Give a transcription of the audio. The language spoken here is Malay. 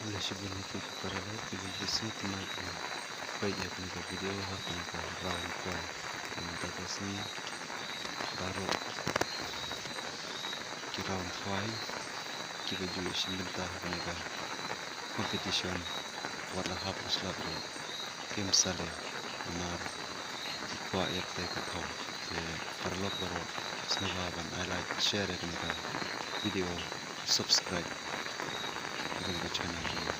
Legible itu paralel dengan bisnis teman baik ya kena video haknya ke round kuai dan tasni baru ke round kuai kita juga sebentar kena competition wala hapus lalu game sale amar kuai ya kita kau je paralog baru senaban I like share kena video subscribe dengan channel ini.